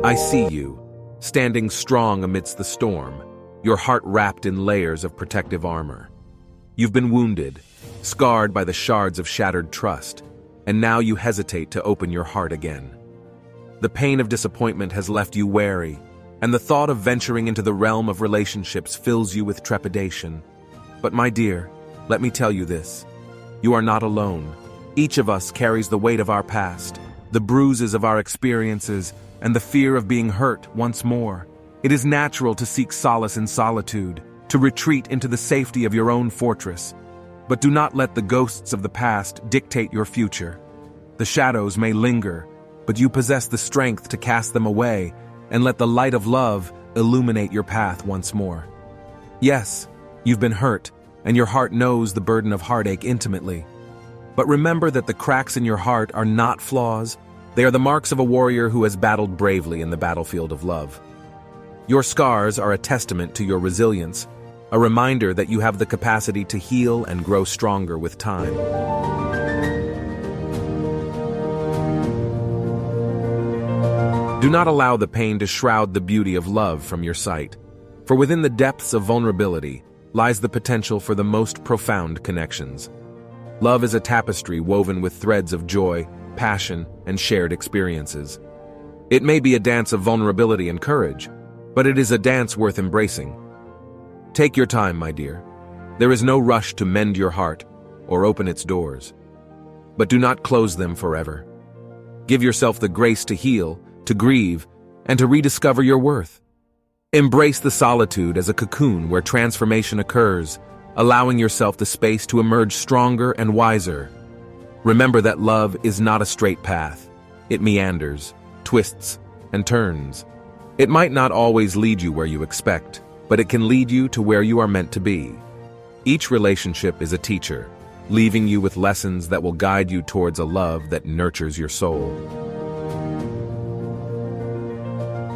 I see you, standing strong amidst the storm, your heart wrapped in layers of protective armor. You've been wounded, scarred by the shards of shattered trust, and now you hesitate to open your heart again. The pain of disappointment has left you wary, and the thought of venturing into the realm of relationships fills you with trepidation. But my dear, let me tell you this. You are not alone. Each of us carries the weight of our past, the bruises of our experiences, and the fear of being hurt once more. It is natural to seek solace in solitude, to retreat into the safety of your own fortress. But do not let the ghosts of the past dictate your future. The shadows may linger, but you possess the strength to cast them away and let the light of love illuminate your path once more. Yes, you've been hurt, and your heart knows the burden of heartache intimately. But remember that the cracks in your heart are not flaws. They are the marks of a warrior who has battled bravely in the battlefield of love. Your scars are a testament to your resilience, a reminder that you have the capacity to heal and grow stronger with time. Do not allow the pain to shroud the beauty of love from your sight, for within the depths of vulnerability lies the potential for the most profound connections. Love is a tapestry woven with threads of joy, passion, and shared experiences. It may be a dance of vulnerability and courage, but it is a dance worth embracing. Take your time, my dear. There is no rush to mend your heart or open its doors. But do not close them forever. Give yourself the grace to heal, to grieve, and to rediscover your worth. Embrace the solitude as a cocoon where transformation occurs, allowing yourself the space to emerge stronger and wiser. Remember that love is not a straight path. It meanders, twists, and turns. It might not always lead you where you expect, but it can lead you to where you are meant to be. Each relationship is a teacher, leaving you with lessons that will guide you towards a love that nurtures your soul.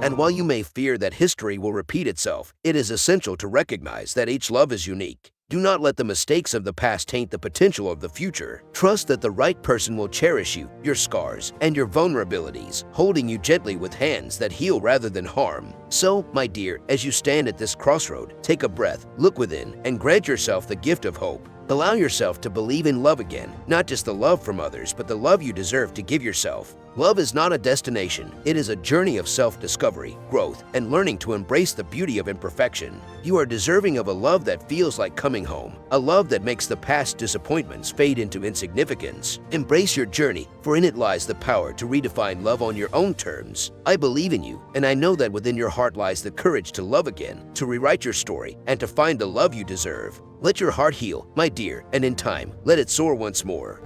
And while you may fear that history will repeat itself, it is essential to recognize that each love is unique. Do not let the mistakes of the past taint the potential of the future. Trust that the right person will cherish you, your scars, and your vulnerabilities, holding you gently with hands that heal rather than harm. So, my dear, as you stand at this crossroad, take a breath, look within, and grant yourself the gift of hope. Allow yourself to believe in love again, not just the love from others, but the love you deserve to give yourself. Love is not a destination. It is a journey of self-discovery, growth, and learning to embrace the beauty of imperfection. You are deserving of a love that feels like coming home, a love that makes the past disappointments fade into insignificance. Embrace your journey, for in it lies the power to redefine love on your own terms. I believe in you, and I know that within your heart lies the courage to love again, to rewrite your story, and to find the love you deserve. Let your heart heal, my dear, and in time, let it soar once more.